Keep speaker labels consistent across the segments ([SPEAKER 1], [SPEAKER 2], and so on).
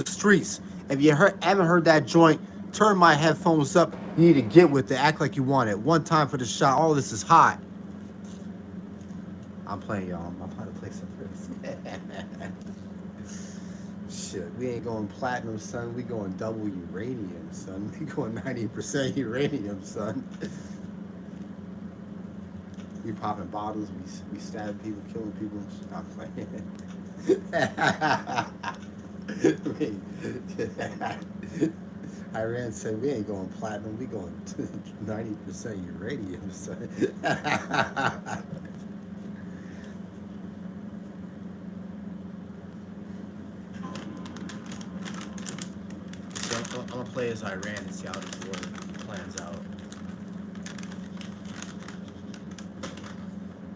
[SPEAKER 1] the streets. If you haven't heard that joint, turn my headphones up. You need to get with it. Act like you want it. One time for the shot. All this is hot. I'm playing, y'all. I'm about to play some first. Shit, we ain't going platinum, son. We going double uranium, son. We going 90% uranium, son. We popping bottles. We stabbing people, killing people. I'm playing. Iran said we ain't going platinum. We going 90% uranium, son. So I'm gonna play as Iran and see how this war plans out.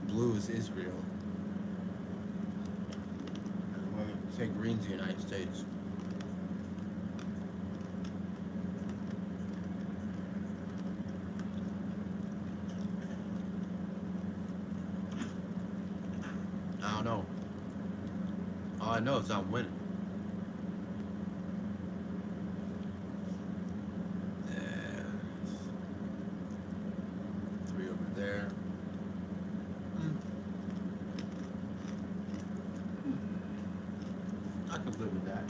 [SPEAKER 1] Blue is Israel. Say green's the United States. I don't know. All I know is I'm winning. Yeah. Three over there. I could live with that.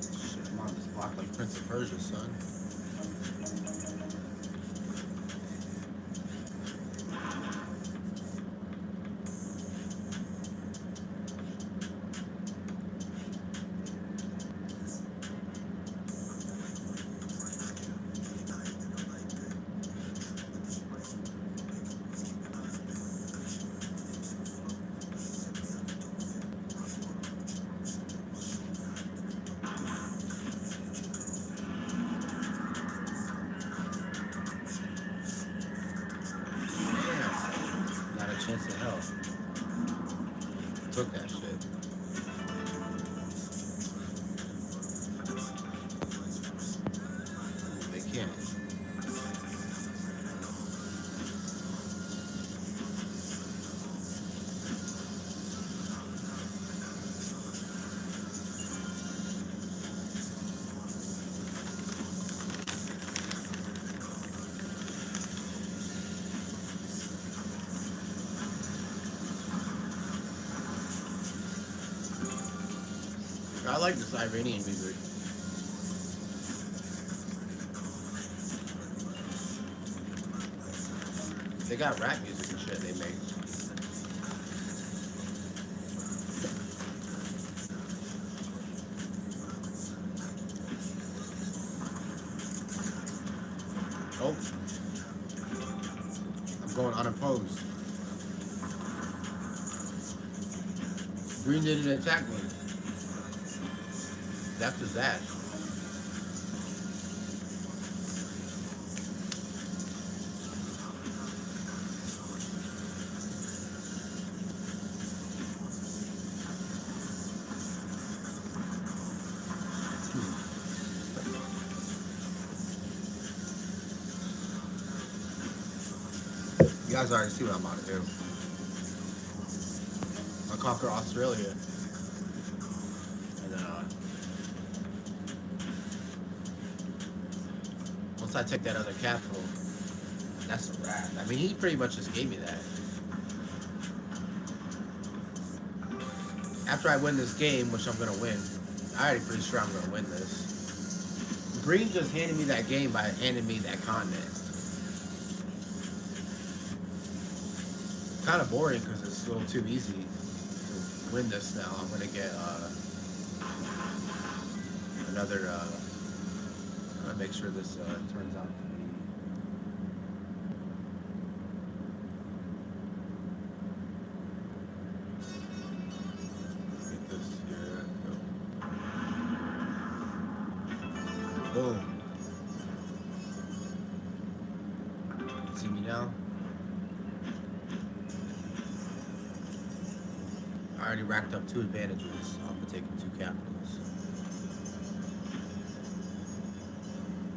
[SPEAKER 1] Shit, I'm on this block like Prince of Persia, son. Damn. Not a chance in hell. Took that shit. They can't. I like this Iranian music. They got rap music and shit they make. Oh, I'm going unopposed. Green didn't attack me. That's his ass. You guys already see what I'm about to do. I'll conquer Australia. And once I take that other capital, that's a wrap. I mean, he pretty much just gave me that. After I win this game, which I'm gonna win, I'm already pretty sure I'm gonna win this. Green just handed me that game by handing me that continent. Kind of boring because it's a little too easy to win this now. I'm gonna get another. I'm gonna make sure this turns out to be. Get this here. Boom. See me now?
[SPEAKER 2] I already racked up 2 advantages off of taking 2 capitals.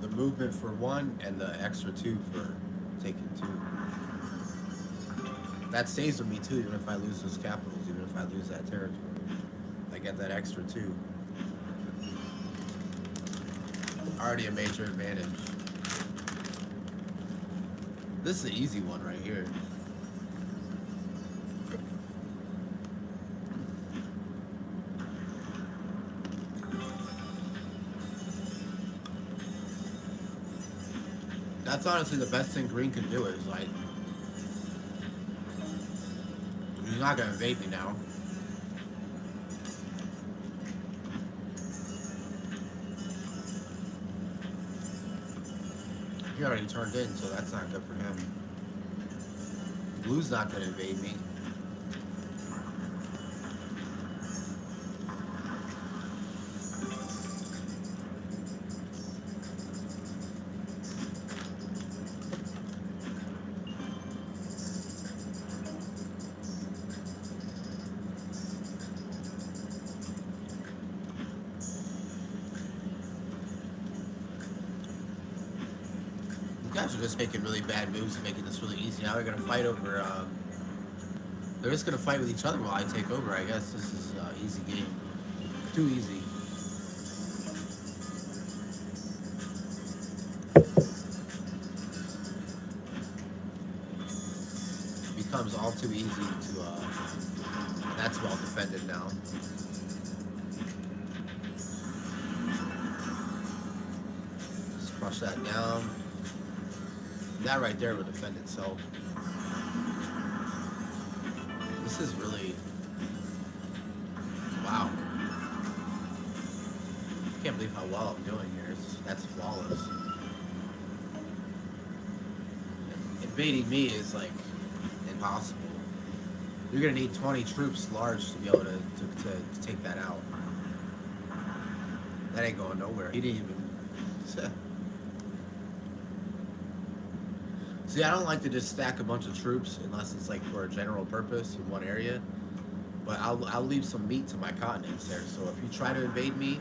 [SPEAKER 2] The movement for 1 and the extra 2 for taking 2. That stays with me too, even if I lose those capitals, even if I lose that territory. I get that extra 2. Already a major advantage. This is an easy one right here. That's honestly the best thing green can do is like, he's not gonna invade me now. He already turned in, so that's not good for him. Blue's not gonna invade me. You guys are just making really bad moves and making this really easy. Now they're gonna fight over. They're just gonna fight with each other while I take over. I guess this is an easy game. Too easy. Becomes all too easy to. That's well defended now. Just crush that down. That right there would defend itself. This is really, wow. I can't believe how well I'm doing here. That's flawless. Invading me is like impossible. You're gonna need 20 troops large to be able to take that out. That ain't going nowhere. He didn't even. See, I don't like to just stack a bunch of troops unless it's like for a general purpose in one area. But I'll leave some meat to my continents there. So if you try to invade me,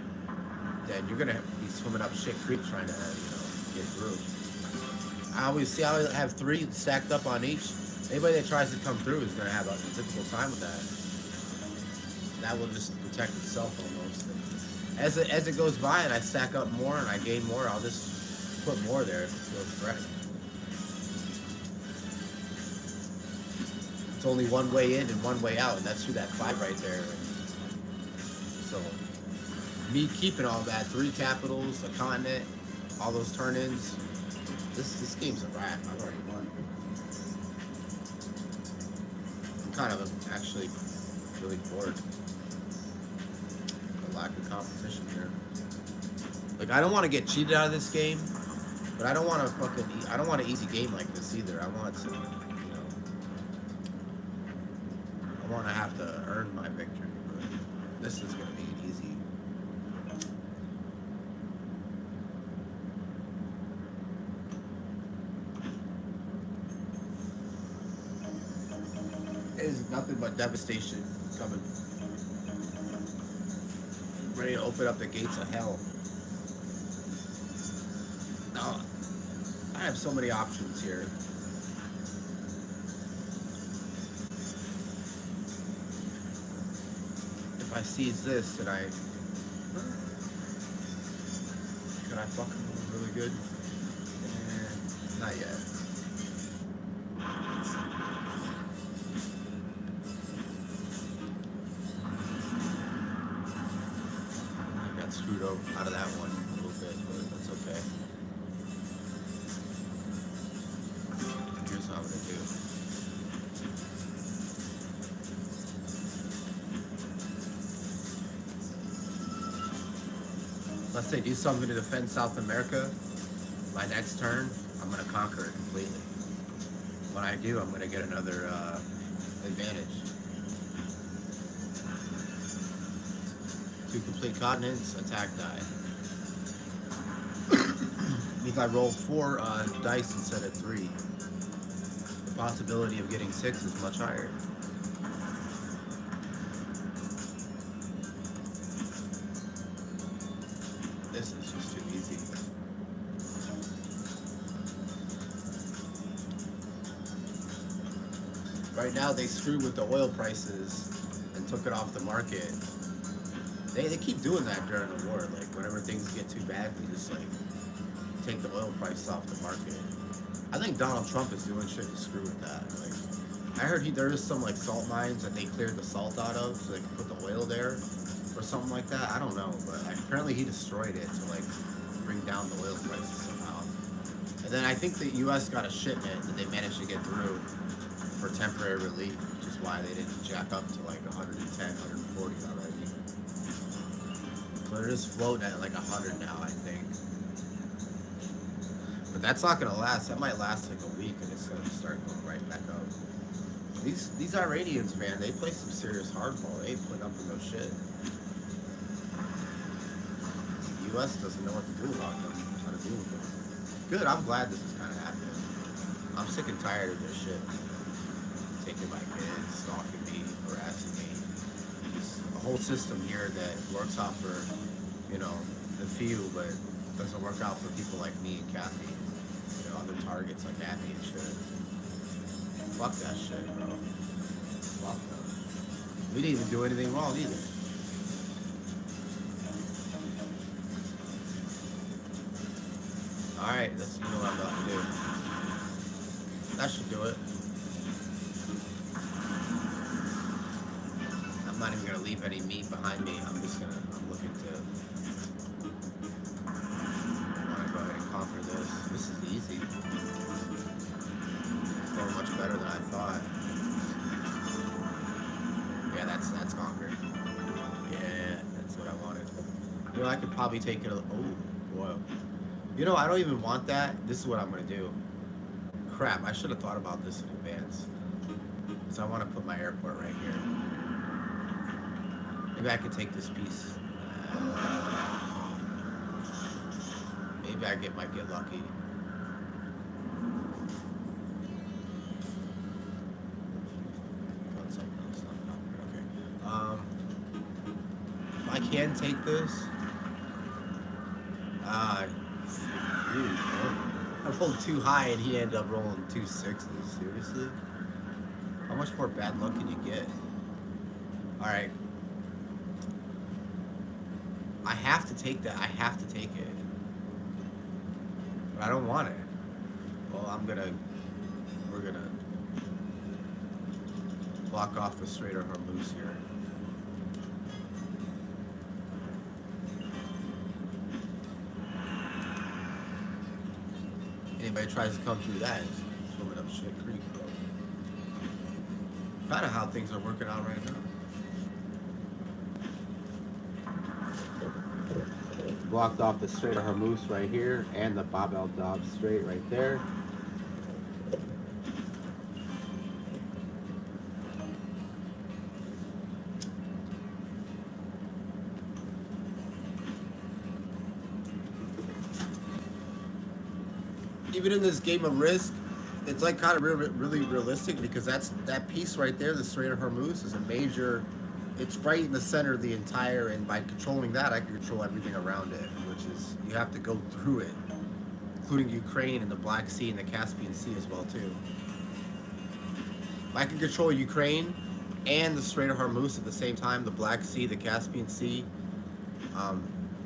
[SPEAKER 2] then you're gonna be swimming up shit creek trying to get through. I always see I have 3 stacked up on each. Anybody that tries to come through is gonna have a difficult time with that. That will just protect itself almost. As it goes by and I stack up more and I gain more, I'll just put more there if it feels threatening. It's only one way in and one way out, and that's through that 5 right there. So, me keeping all that, 3 capitals, a continent, all those turn-ins, this game's a wrap. I've already won. I'm kind of actually really bored. The lack of competition here. Like, I don't want to get cheated out of this game, but I don't want to I don't want an easy game like this either. I want to, I want to have to earn my victory, but this is going to be easy. It is nothing but devastation coming. Ready to open up the gates of hell. Now, I have so many options here. If I seize this, could I fuck him really good? Not yet. I got screwed out of that one a little bit, but that's okay. Here's what I'm gonna do. Let's say do something to defend South America. My next turn, I'm gonna conquer it completely. When I do, I'm gonna get another advantage. 2 complete continents, attack die. Means I roll 4 dice instead of 3. The possibility of getting 6 is much higher. Right now, they screwed with the oil prices and took it off the market. They keep doing that during the war. Like, whenever things get too bad, they just, like, take the oil price off the market. I think Donald Trump is doing shit to screw with that. Like, I heard there is some, like, salt mines that they cleared the salt out of so they could put the oil there or something like that. I don't know, but apparently he destroyed it to, like, bring down the oil prices somehow. And then I think the U.S. got a shipment that they managed to get through for temporary relief, which is why they didn't jack up to like 110, 140 already. So they're just floating at like 100 now, I think. But that's not gonna last. That might last like a week, and it's gonna start going right back up. These Iranians, man, they play some serious hardball. They ain't putting up with no shit. The U.S. doesn't know what to do about them. How to deal with them. Good. I'm glad this is kind of happening. I'm sick and tired of this shit. Taking my kids, stalking me, harassing me. It's a whole system here that works out for, you know, the few, but doesn't work out for people like me and Kathy. You know, other targets like Abby and shit. Fuck that shit, bro. Fuck them. We didn't even do anything wrong either. Alright, let's you know what I'm about to do. That should do it. I'm not even gonna leave any meat behind me. I'm looking to I wanna go ahead and conquer this. This is easy. It's going much better than I thought. Yeah, that's conquered. Yeah, that's what I wanted. You know, I could probably take it oh boy. You know, I don't even want that. This is what I'm gonna do. Crap, I should have thought about this in advance. Because I want to put my airport right here. Maybe I could take this piece. Maybe I might get lucky. Okay. If I can take this. Dude, I rolled too high and he ended up rolling 2 6s. Seriously? How much more bad luck can you get? Alright. I have to take that. I have to take it. But I don't want it. Well, we're gonna block off the Strait of Hormuz here. Anybody tries to come through that, it's swimming up shit creek, bro. Kind of how things are working out right now. Blocked off the Strait of Hormuz right here, and the Bab el-Mandeb Strait right there. Even in this game of Risk, it's like kind of really realistic because that piece right there, the Strait of Hormuz, is a major. It's right in the center of the entire, and by controlling that, I can control everything around it, which is you have to go through it, including Ukraine and the Black Sea and the Caspian Sea as well too. If I can control Ukraine and the Strait of Hormuz at the same time, the Black Sea, the Caspian Sea,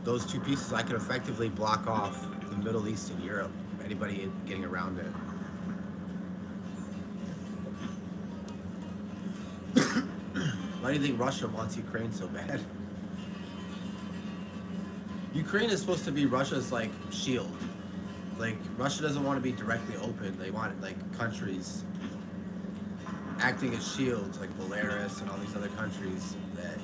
[SPEAKER 2] those two pieces, I can effectively block off the Middle East and Europe. Anybody getting around it. Why do you think Russia wants Ukraine so bad? Ukraine is supposed to be Russia's like shield. Like Russia doesn't want to be directly open. They want like countries acting as shields, like Belarus and all these other countries that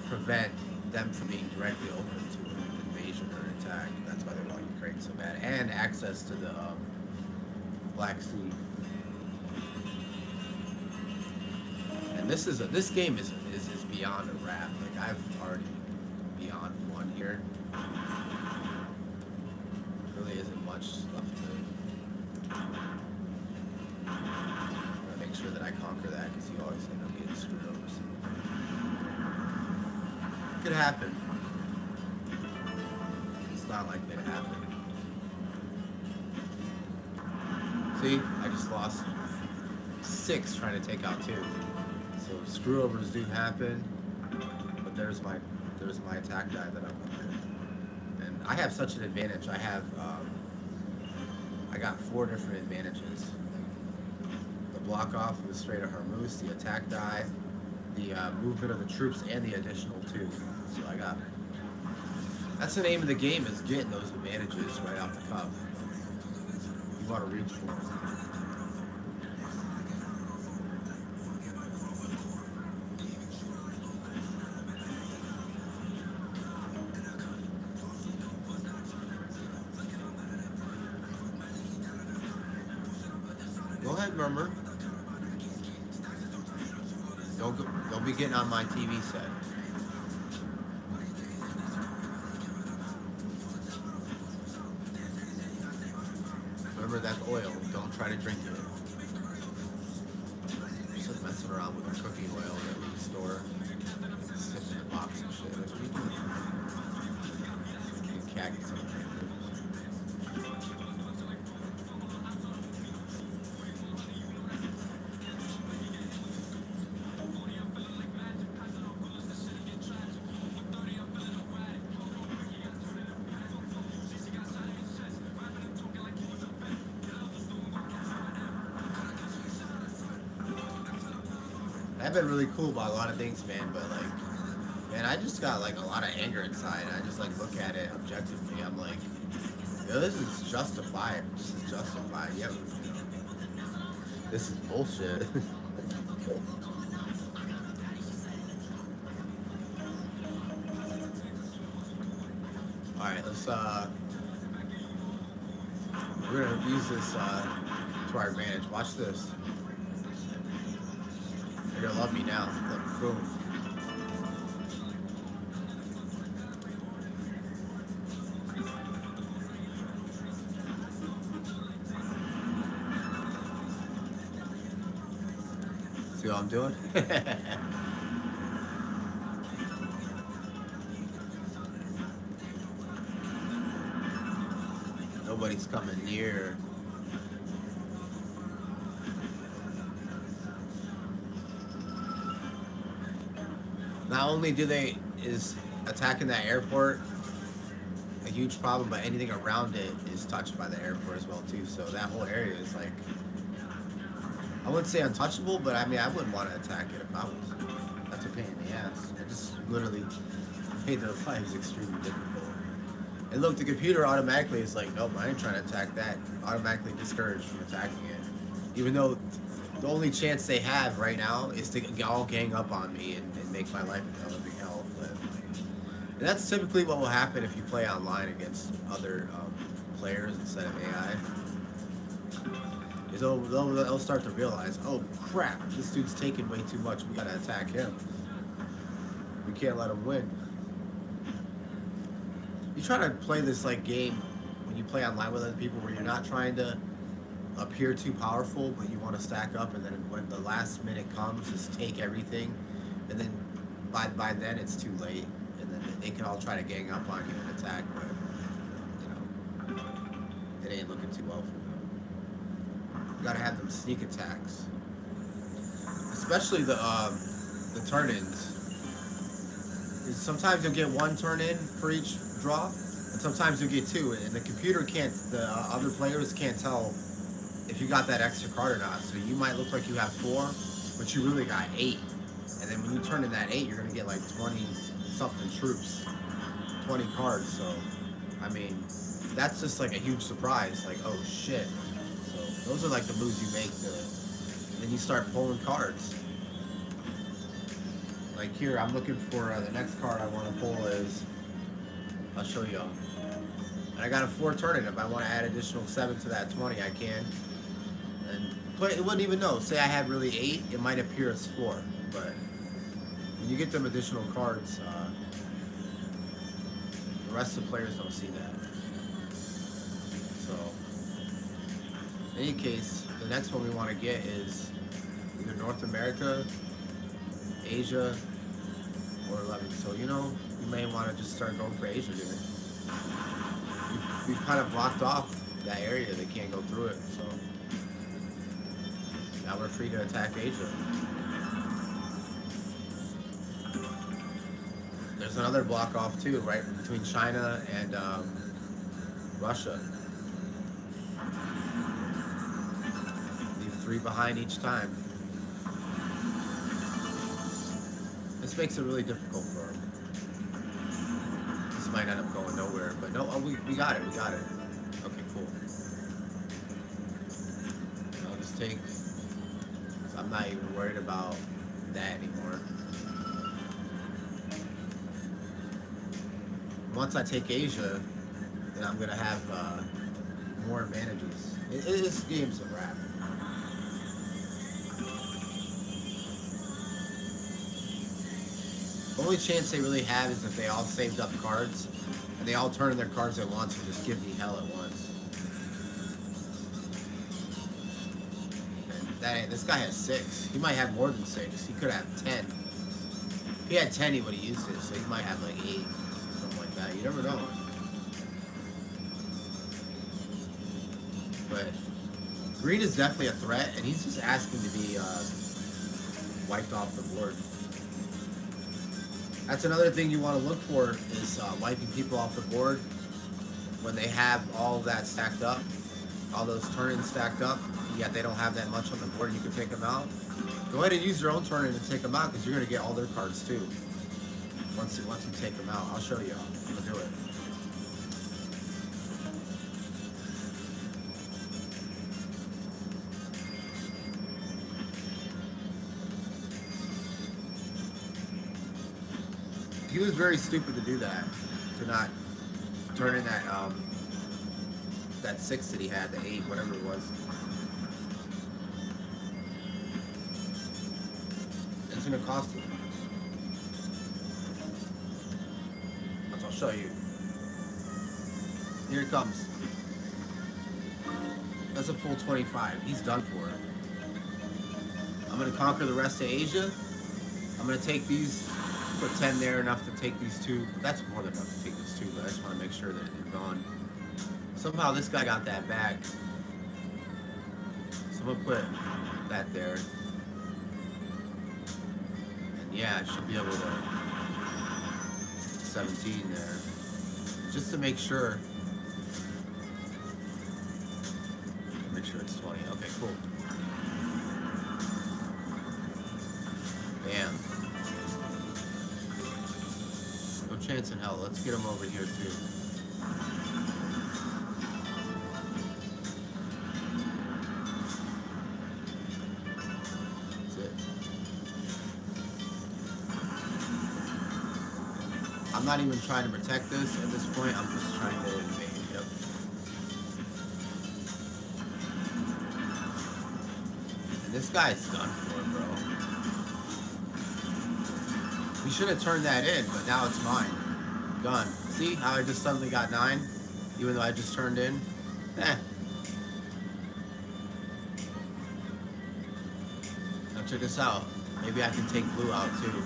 [SPEAKER 2] prevent them from being directly open to an invasion or attack. That's why they want Ukraine so bad, and access to the Black Sea. And this game is beyond a wrap. Like I've already beyond one here. Really isn't much left to. I'm gonna make sure that I conquer that because you always end up getting screwed over. So. Could happen. It's not likely to happen. See, I just lost 6 trying to take out 2. So screwovers do happen, but there's my attack die that I'm under. And I have such an advantage. I got 4 different advantages. The block off of the Strait of Hormuz, the attack die, the movement of the troops, and the additional 2. So that's the name of the game, is getting those advantages right off the cuff. You want to reach for them. Go ahead, Murmur. Don't be getting on my TV set. Remember, that's oil. Don't try to drink it. Just messing around with our cooking oil that we store. Sits in the box and shit. What are you doing? Fucking cat gets on my I've been really cool about a lot of things, man, but like, man, I just got like a lot of anger inside. I just like look at it objectively. I'm like, yo, this is justified. This is justified. Yep. This is bullshit. Alright, we're gonna use this to our advantage. Watch this. You're gonna love me now. Look, boom. See what I'm doing? Nobody's coming near. Not only is attacking that airport a huge problem, but anything around it is touched by the airport as well too. So that whole area is like, I wouldn't say untouchable, but I mean, I wouldn't want to attack it if I was. That's a pain in the ass. It just literally made their lives extremely difficult. And look, the computer automatically is like, nope, I ain't trying to attack that. Automatically discouraged from attacking it. Even though the only chance they have right now is to all gang up on me and make my life a living hell. And that's typically what will happen if you play online against other players instead of AI. Is they'll start to realize, oh crap, this dude's taking way too much. We gotta attack him. We can't let him win. You try to play this like game when you play online with other people where you're not trying to appear too powerful, but you want to stack up, and then when the last minute comes, just take everything, and then by then it's too late, and then they can all try to gang up on you and attack, but you know, it ain't looking too well for them. You gotta have them sneak attacks, especially the turn-ins. Sometimes you'll get 1 turn-in for each draw, and sometimes you'll get 2, and the computer can't, the other players can't tell if you got that extra card or not. So you might look like you have 4, but you really got 8. And then when you turn in that 8, you're gonna get like 20 something troops, 20 cards. So I mean, that's just like a huge surprise. Like, oh shit. So those are like the moves you make. Then you start pulling cards. Like here, I'm looking for the next card I want to pull is, I'll show y'all. And I got a 4 turn in. If I want to add additional 7 to that 20, I can. But it wouldn't even know. Say I had really 8, it might appear as 4. But when you get them additional cards, the rest of the players don't see that. So, in any case, the next one we want to get is either North America, Asia, or 11. So, you know, you may want to just start going for Asia here. We've kind of blocked off that area. They can't go through it, so Now we're free to attack Asia. There's another block off too, right between China and Russia. Leave 3 behind each time. This makes it really difficult for them. This might end up going nowhere, but no, oh, we got it, we got it. Okay, cool. I'll just take, I'm not even worried about that anymore. Once I take Asia, then I'm gonna have more advantages. This game's a wrap. The only chance they really have is if they all saved up cards and they all turn their cards at once and just give me hell at once. And this guy has 6. He might have more than 6. He could have 10. If he had 10, he would have used it, so he might have like 8. That. You never know. But green is definitely a threat, and he's just asking to be wiped off the board. That's another thing you want to look for is wiping people off the board when they have all of that stacked up, all those turn-ins stacked up, yet they don't have that much on the board. You can take them out. Go ahead and use your own turn-in to take them out because you're going to get all their cards too. Once you take them out, I'll show you how to do it. He was very stupid to do that, to not turn in that 6 that he had, the 8, whatever it was. It's gonna cost him. I'll show you. Here it comes. That's a full 25. He's done for it. I'm gonna conquer the rest of Asia. I'm gonna take these, put 10 there, enough to take these 2. That's more than enough to take these 2, but I just want to make sure that they're gone. Somehow this guy got that back. So I'm gonna put that there. And yeah, I should be able to 17 there. Just to make sure. Make sure it's 20. Okay, cool. Bam. No chance in hell. Let's get him over here too. That's it. I'm not even trying to protect this at this point. I'm just trying to invade. Yep. And this guy's done for, bro. We should have turned that in, but now it's mine. Done. See how I just suddenly got 9, even though I just turned in? Eh. Now check this out. Maybe I can take blue out too.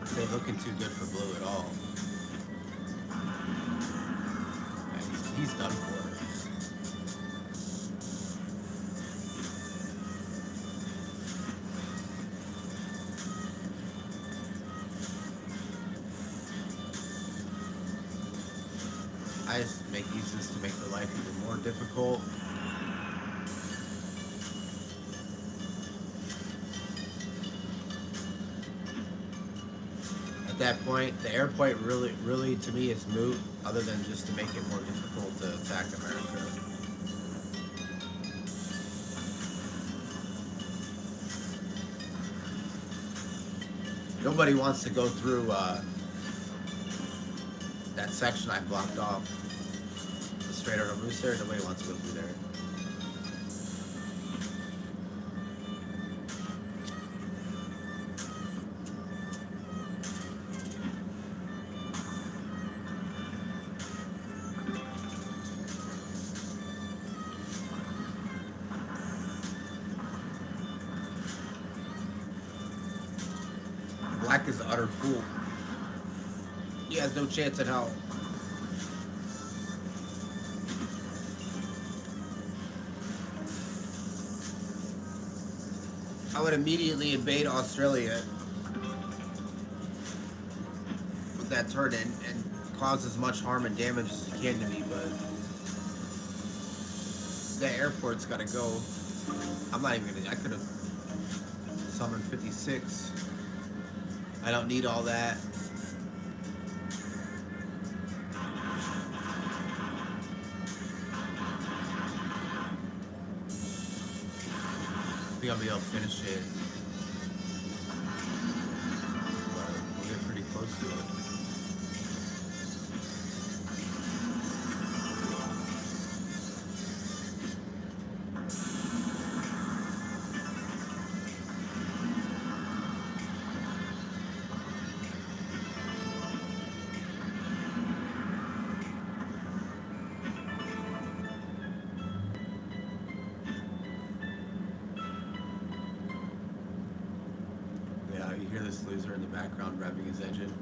[SPEAKER 2] This ain't looking too good for blue at all. He's done for it. I just make use this to make their life even more difficult. At that point, the airport really to me is moot, other than just to make it more difficult to attack America. Nobody wants to go through that section I blocked off. The Strait of Hormuz there, nobody wants to go through there. Black is the utter fool. has no chance in hell. I would immediately invade Australia with that turn and cause as much harm and damage as you can to me, but that airport's gotta go. I'm not even gonna, I could have summoned 56. I don't need all that. I think I'll be able to finish it. But we'll get pretty close to it. Yeah, you hear this loser in the background revving his engine.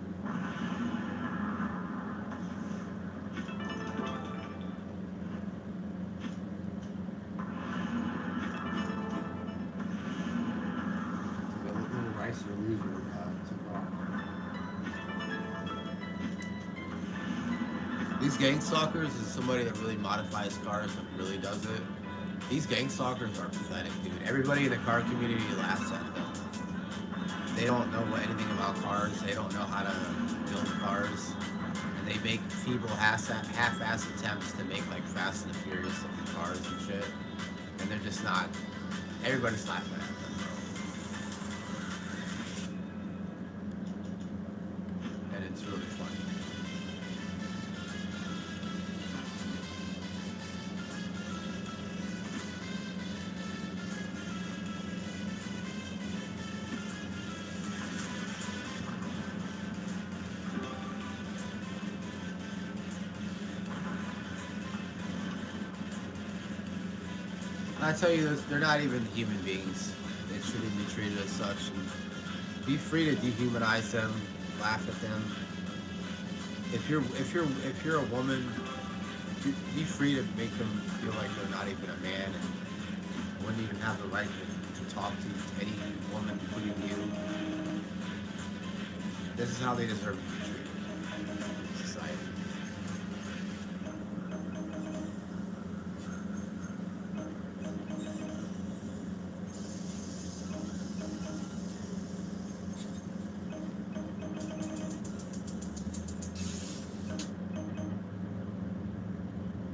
[SPEAKER 1] The little ricer loser took off.
[SPEAKER 2] These gang stalkers is somebody that really modifies cars and really does it. These gang stalkers are pathetic, dude. Everybody in the car community laughs at them. They don't know anything about cars. They don't know how to build cars. And they make feeble half-ass attempts to make like Fast and the Furious looking cars and shit. And they're just not. Everybody's laughing at them, bro. And it's really funny. I tell you this, they're not even human beings. They shouldn't be treated as such. And be free to dehumanize them, laugh at them. If you're a woman, be free to make them feel like they're not even a man and wouldn't even have the right to talk to any woman, including you. This is how they deserve to be treated in society.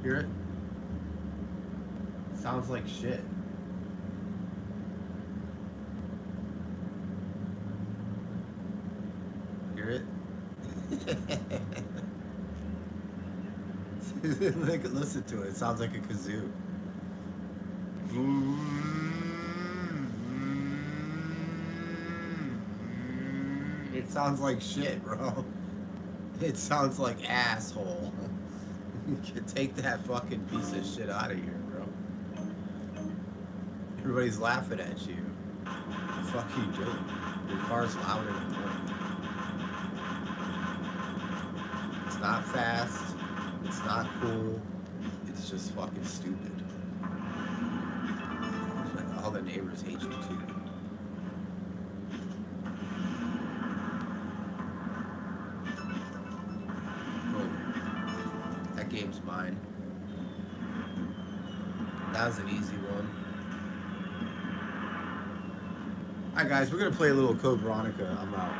[SPEAKER 2] Hear it? Sounds like shit. Hear it? Listen to it. It sounds like a kazoo. It sounds like shit, bro. It sounds like asshole. You can take that fucking piece of shit out of here, bro. Everybody's laughing at you. What the fuck are you doing? Your car's louder than mine. It's not fast. It's not cool. It's just fucking stupid. All the neighbors hate you too. That game's mine. That was an easy one. Alright guys, we're gonna play a little Code Veronica. I'm out.